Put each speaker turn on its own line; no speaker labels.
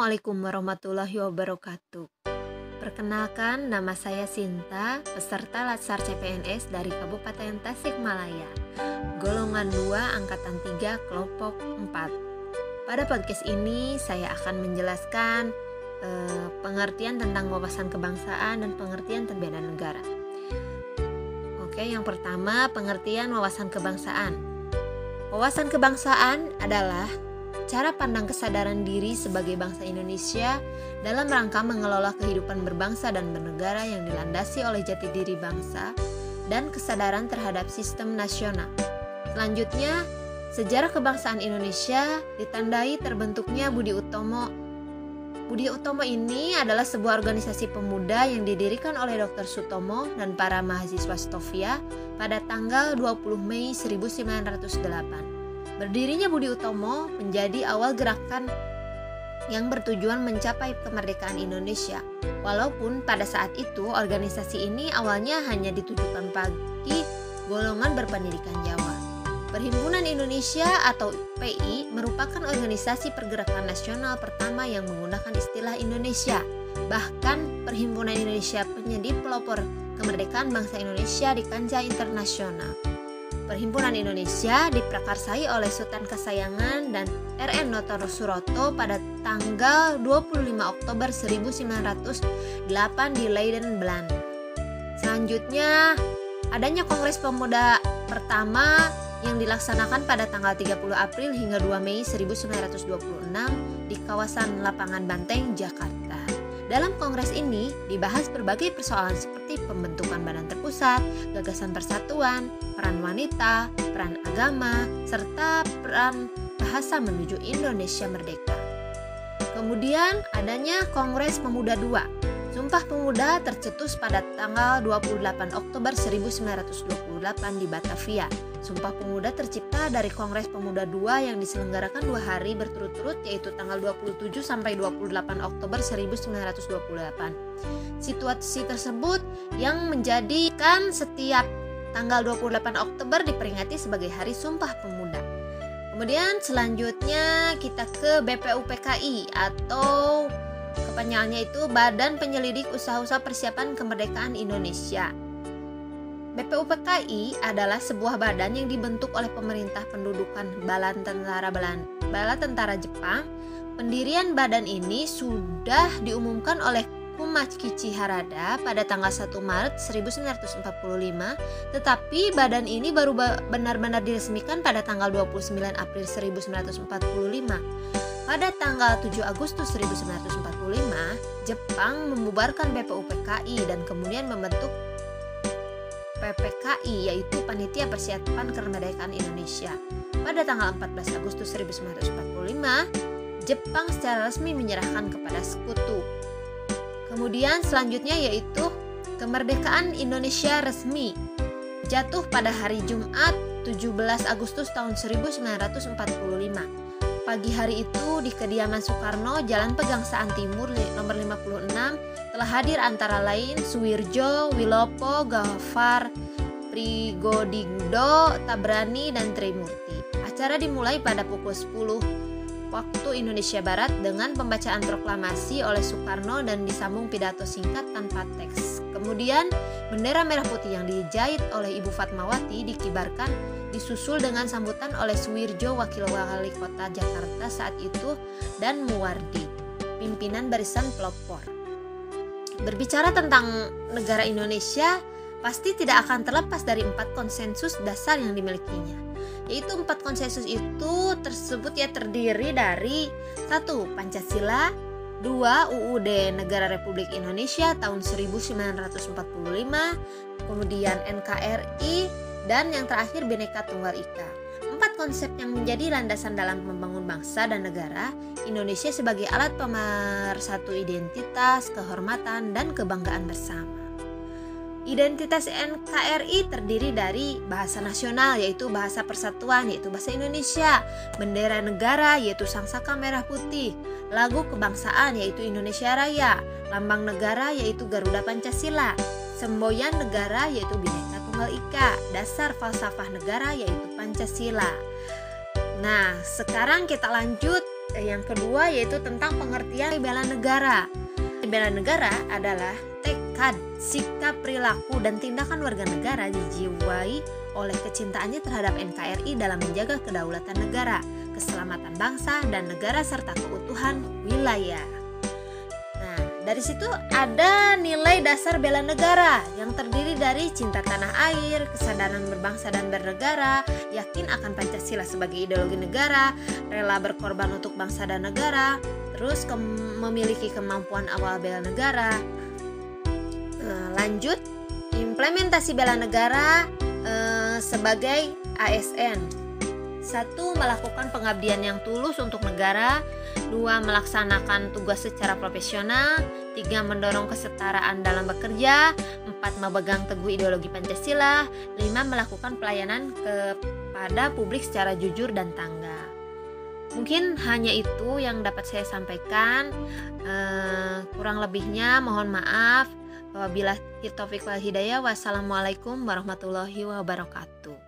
Assalamualaikum warahmatullahi wabarakatuh. Perkenalkan, nama saya Sinta, peserta Latsar CPNS dari Kabupaten Tasikmalaya, golongan 2 angkatan 3 kelompok 4. Pada podcast ini saya akan menjelaskan pengertian tentang wawasan kebangsaan dan pengertian bela negara. Oke, yang pertama, pengertian wawasan kebangsaan. Wawasan kebangsaan adalah cara pandang kesadaran diri sebagai bangsa Indonesia dalam rangka mengelola kehidupan berbangsa dan bernegara yang dilandasi oleh jati diri bangsa dan kesadaran terhadap sistem nasional. Selanjutnya, sejarah kebangsaan Indonesia ditandai terbentuknya Budi Utomo. Budi Utomo ini adalah sebuah organisasi pemuda yang didirikan oleh Dr. Sutomo dan para mahasiswa Stovia pada tanggal 20 Mei 1908. Berdirinya Budi Utomo menjadi awal gerakan yang bertujuan mencapai kemerdekaan Indonesia. Walaupun pada saat itu organisasi ini awalnya hanya ditujukan bagi golongan berpendidikan Jawa. Perhimpunan Indonesia atau PI merupakan organisasi pergerakan nasional pertama yang menggunakan istilah Indonesia. Bahkan Perhimpunan Indonesia menjadi pelopor kemerdekaan bangsa Indonesia di kancah internasional. Perhimpunan Indonesia diprakarsai oleh Sultan Kasayangan dan R.N. Noto Suroto pada tanggal 25 Oktober 1908 di Leiden, Belanda. Selanjutnya, adanya Kongres Pemuda pertama yang dilaksanakan pada tanggal 30 April hingga 2 Mei 1926 di kawasan Lapangan Banteng, Jakarta. Dalam kongres ini dibahas berbagai persoalan seperti pembentukan badan terpusat, gagasan persatuan, peran wanita, peran agama, serta peran bahasa menuju Indonesia merdeka. Kemudian adanya Kongres Pemuda II. Sumpah Pemuda tercetus pada tanggal 28 Oktober 1928 di Batavia. Sumpah Pemuda tercipta dari Kongres Pemuda II yang diselenggarakan 2 hari berturut-turut, yaitu tanggal 27 sampai 28 Oktober 1928. Situasi tersebut yang menjadikan setiap tanggal 28 Oktober diperingati sebagai Hari Sumpah Pemuda. Kemudian selanjutnya kita ke BPUPKI atau kepanjangannya itu Badan Penyelidik Usaha-Usaha Persiapan Kemerdekaan Indonesia. BPUPKI adalah sebuah badan yang dibentuk oleh pemerintah pendudukan Bala Tentara Jepang. Pendirian badan ini sudah diumumkan oleh Kumakichi Harada pada tanggal 1 Maret 1945, tetapi badan ini baru benar-benar diresmikan pada tanggal 29 April 1945. Pada tanggal 7 Agustus 1945, Jepang membubarkan BPUPKI dan kemudian membentuk PPKI, yaitu Panitia Persiapan Kemerdekaan Indonesia. Pada tanggal 14 Agustus 1945, Jepang secara resmi menyerahkan kepada sekutu. Kemudian selanjutnya yaitu kemerdekaan Indonesia resmi jatuh pada hari Jumat 17 Agustus tahun 1945. Pagi hari itu di kediaman Soekarno, Jalan Pegangsaan Timur nomor 56 telah hadir antara lain Suwirjo, Wilopo, Gafar, Prigodingdo, Tabrani, dan Trimurti. Acara dimulai pada pukul 10 waktu Indonesia Barat dengan pembacaan proklamasi oleh Soekarno dan disambung pidato singkat tanpa teks. Kemudian bendera merah putih yang dijahit oleh Ibu Fatmawati dikibarkan, disusul dengan sambutan oleh Suwirjo, wakil wali kota Jakarta saat itu, dan Muwardi, pimpinan barisan pelopor. Berbicara tentang negara Indonesia, pasti tidak akan terlepas dari 4 konsensus dasar yang dimilikinya. Yaitu 4 konsensus itu tersebut terdiri dari 1. Pancasila, 2. UUD Negara Republik Indonesia tahun 1945, kemudian NKRI, dan yang terakhir Bhinneka Tunggal Ika. 4 konsep yang menjadi landasan dalam membangun bangsa dan negara Indonesia sebagai alat pemersatu identitas, kehormatan, dan kebanggaan bersama. Identitas NKRI terdiri dari bahasa nasional, yaitu bahasa persatuan, yaitu bahasa Indonesia, bendera negara, yaitu sangsaka merah putih, lagu kebangsaan, yaitu Indonesia Raya, lambang negara, yaitu Garuda Pancasila, semboyan negara, yaitu Bhinneka Tunggal Ika, dasar falsafah negara, yaitu Pancasila. Nah, sekarang kita lanjut Yang kedua yaitu tentang pengertian bela negara. Bela negara adalah tekad, sikap, perilaku, dan tindakan warga negara dijiwai oleh kecintaannya terhadap NKRI dalam menjaga kedaulatan negara, keselamatan bangsa dan negara serta keutuhan wilayah. Nah, dari situ ada nilai dasar bela negara yang terdiri dari cinta tanah air, kesadaran berbangsa dan bernegara, yakin akan Pancasila sebagai ideologi negara, rela berkorban untuk bangsa dan negara, terus memiliki kemampuan awal bela negara. Lanjut, implementasi bela negara sebagai ASN. 1. Melakukan pengabdian yang tulus untuk negara. 2. Melaksanakan tugas secara profesional. 3. Mendorong kesetaraan dalam bekerja. 4. Memegang teguh ideologi Pancasila. 5. Melakukan pelayanan kepada publik secara jujur dan tanggap. Mungkin hanya itu yang dapat saya sampaikan. Kurang lebihnya mohon maaf. Wabillahi taufiq wal hidayah. Wassalamualaikum warahmatullahi wabarakatuh.